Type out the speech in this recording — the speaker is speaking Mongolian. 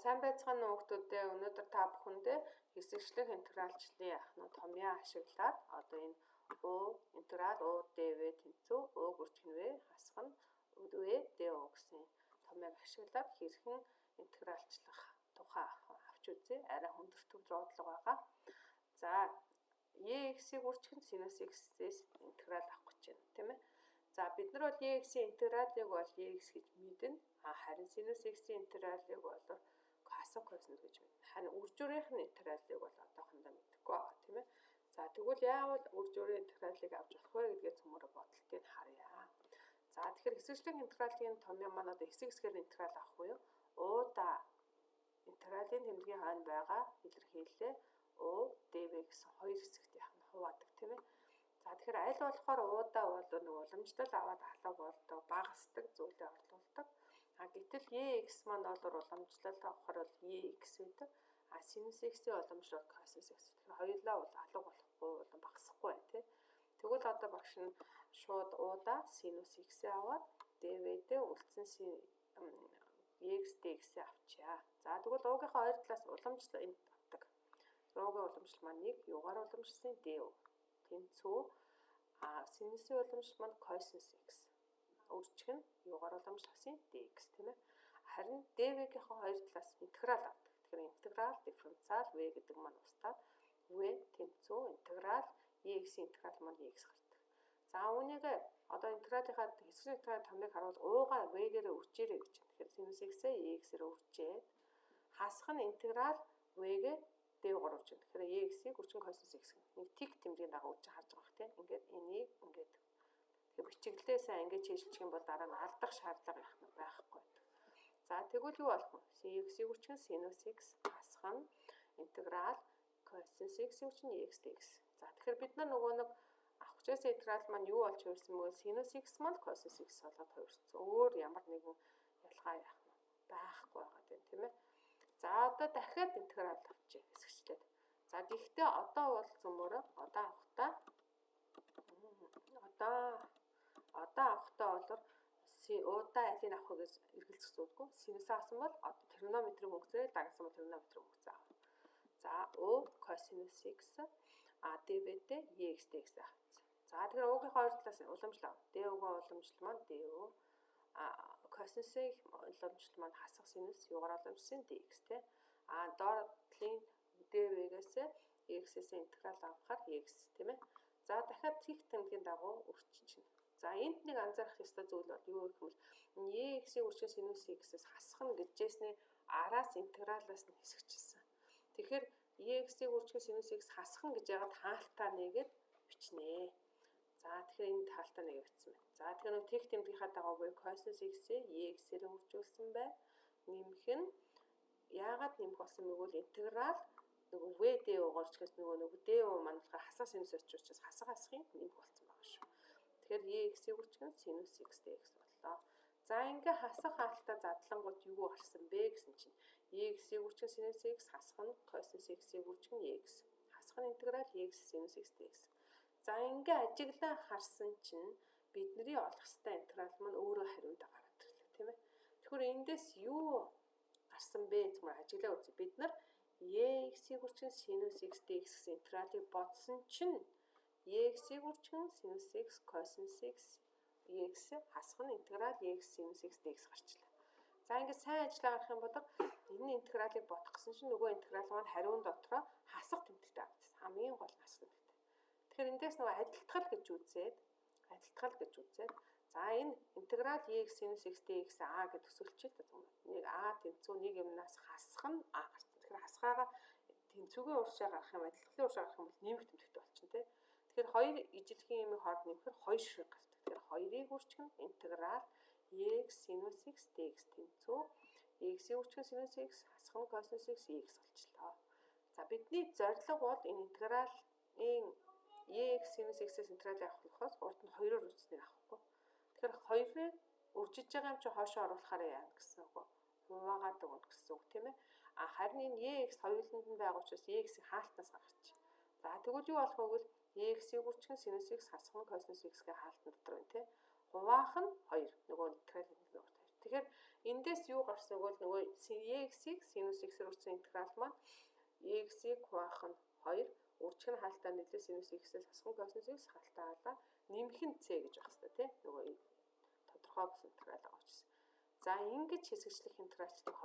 сайн байцгаана уу хүүхдүүдээ. Өнөөдөр та бүхэндээ хэсэгчлэх интегралчлалын яхнууд томьёо ашиглаад одоо энэ О интеграл О ДВ тэнцүү О гүрчгэнвэ хасах нь ÖV ДО гэсэн томьёог ашиглаад хэрхэн интегралчлах тухай авч үзье. Арай хүндрэх төвлөрөдлөг байгаа. За X-ийг үржихэд синус X-ээс интеграл авах гэж байна, тийм ээ. За бид нар бол X-ийн интегралыг бол X гэж мэднэ. Харин синус X-ийн интегралыг бол хасах косинус гэж мэднэ. Харин үржүүрийнх нь интегралыг бол одоохондоо мэдэхгүй байгаа, тийм ээ. За тэгвэл яавал үржүүрийн интегралыг авч болох вэ гэдгээ цөмөрө бодолтыг харъя. За тэгэхээр хэсэгчлэг интегралийн томьёо маань одоо хэсэг хэсгээр интеграл авах буюу уудаа интегралийн тэмдгийн хойно байгаа илэрхийлэлээ О ДВ гэсэн хоёр хэсэгт яах нь хуваадаг, тийм ээ. За тэгэхээр аль болохоор уудаа бол нэг уламжлал аваад алга болдог, багасдаг зүйлээ орлуулдаг. Гэтэл EX маань бол уламжлал авахар бол EX байдаг. Синус X-ийн уламжлал косинус X. Тэгэхээр хоёулаа бол алга болохгүй, багасахгүй бай, тийм. Тэгвэл одоо багш нь шууд уудаа синус X-ийг аваад ДВ-д үлдсэн X DX-ийг авчаа. За тэгвэл уугийнхаа хоёр талаас уламжлал энд авдаг. Уугийн уламжлал маань 1, югаар уламжлалын ДО. Тэнцүү синусийн уламжлал маань косинус X. Үржих нь югаар уламжлалын DX, тийм ээ. Харин ДВ-гийнхаа хоёр талаас интеграл авдаг. Тэгэхээр интеграл дифференциал V гэдэг маань устдаад V тэнцүү интеграл EX-ийн интеграл маань EX гардаг. За үүнийг одоо интегралынхаа хэсэг интегралын томьёог харуул уугаа V-гээр үржээрэй гэж. Тэгэхээр синус X-ээ EX-ээр үржээд хасах нь интеграл V-гээ ДV-гаар үржих. Тэгэхээр EX-ийг үржин косинус X гэх нэг тик тэмдгийн дагуу үржиж харж байгаа хэрэг тийм. Ингээд энийг ингээд тэгэхээр бичиглэлээ сайн ингэж хийлчих юм бол дараа нь алдах шаардлага байхгүй. За тэгвэл юу болох вэ? X-ийг үржих синус X хасах нь интеграл косинус X-ийг үржих EX DX. За тэгэхээр бид нар нөгөө нэг авах гэсэн интеграл маань юу болж хувирсан бэ? Синус X маань косинус X болоод хувирсан. Өөр ямар нэгэн ялгаа яах нь байхгүй байгаа тийм ээ. За одоо дахиад интеграл авчи хэсэгчлээд. За гэхдээ одоо бол зөмөрөө одоо авахтаа бол уудаа алийг авах гэж эргэлзэх зүггүй. Синус авсан бол тригонометрийн функцээр дагсан бол тригонометрийн функц авах. За О косинус X ДВ-д EX DX авчихсан. За тэгэхээр уугийнхаа хоёр талаас уламжлал ав. ДО-гийн уламжлал маань ДО косинусийн уламжлал маань хасах синус югаар уламжлалын DX тий. Доотлын ДВ-гээс EX-ээс интеграл авахаар EX тийм ээ. За дахиад тик тэмдгийн дагуу үржиж. За энд нэг анзаарах ёстой зүйл бол юу гэх юм бол EX-ийг үржих синус X-ээс хасах нь гэжсэний араас интегралаас нь хэсэгчилсэн. Тэгэхээр EX-ийг үржих синус X хасах нь гэж яагаад хаалтаа нэгээд бичнэ. За тэгэхээр энэ хаалтаа нэгээ бичсэн байна. За тэгэхээр нэг тик тэмдгийнхаа дагуу буюу косинус X-ийг EX-ээр үржүүлсэн бай. Нэмэх нь яагаад нэмэх болсон бэ гэвэл интеграл нөгөө VD уурчгээс нөгөө DO манлахаар хасах синус очиж хасахын нэмэх болсон байгаа шүү. Тэгэхээр EX-ийг үржих синус X DX боллоо. За ингээ хасах хаалтаа задлангууд юу гарсан бэ гэсэн чинь EX-ийг үржих синус X хасах нь косинус X-ийг үржих нь EX. Хасах нь интеграл EX синус X DX. За ингээ ажиглаа харсан чинь бидний олох ёстой интеграл маань өөрөө хариундаа гараад ирлээ, тийм ээ. Тэгэхээр эндээс юу гарсан бэ гэвэл ажиглаа үзье. Бид нар EX-ийг үржих синус X DX гэсэн интегралыг бодсон чинь EX-ийг үржих синус X косинус X EX хасах нь интеграл EX синус X DX гарчлаа. За ингээд сайн ажиллаа гарах юм бол энэ интегралыг бодох гэсэн чинь нөгөө интеграл маань хариун дотроо хасах тэмдэгтэй авчихсан. Хамгийн гол нь хасах тэмдэгтэй. Тэгэхээр эндээс нөгөө адилтгал гэж үзээд за энэ интеграл EX синус X DX гэд төсөлчтэй зүгээр. Нэг тэнцүү нэг юмнаас хасах нь гарсан. Тэгэхээр хасгаагаа тэнцүүгийн уршаа гарах юм, адилтгалын уршаа гарах юм бол нэмэх тэмдэгтэй болчихно тий. Тэгэхээр хоёр ижилхэн юмыг хооронд нэмэхээр хоёр шиг гардаг. Тэгэхээр хоёрыг үржих нь интеграл EX синус X DX тэнцүү EX-ийг үржих синус X хасах нь косинус X EX болчихлоо. За бидний зорилго бол энэ интегралын EX синус X-ээс интегралыг авах болохоос урд нь хоёроор үржсэнийг авахгүй. Тэгэхээр хоёрыг үржиж байгаа юм чи хоошоо оруулахаар яана гэсэн үг. Хуваагаад өгнө гэсэн үг тийм ээ. Харин энэ EX хоёуланд нь байгаа учраас EX-ийг хаалтнаас гаргачих. За тэгвэл юу болох вэ гэвэл EX-ийг үржих синус X хасах нь косинус X-ийн хаалтан дотор байна тий. Хуваах нь 2 нөгөө интегралын нэг 2. Тэгэхээр Эндээс юу гарсан бол нөгөө x-ийг синус x-ээр үржсэн интеграл маань x-ийг хуваах нь 2 үржих нь хаалтаа нийлээ синус x-ээс асах нь косинус x хаалтаа алга нэмэх нь c гэж байх хэрэгтэй тийм нөгөө тодорхой болсон интеграл байгаа учраас. За ингэж хэсэгчлэх интегралчдыг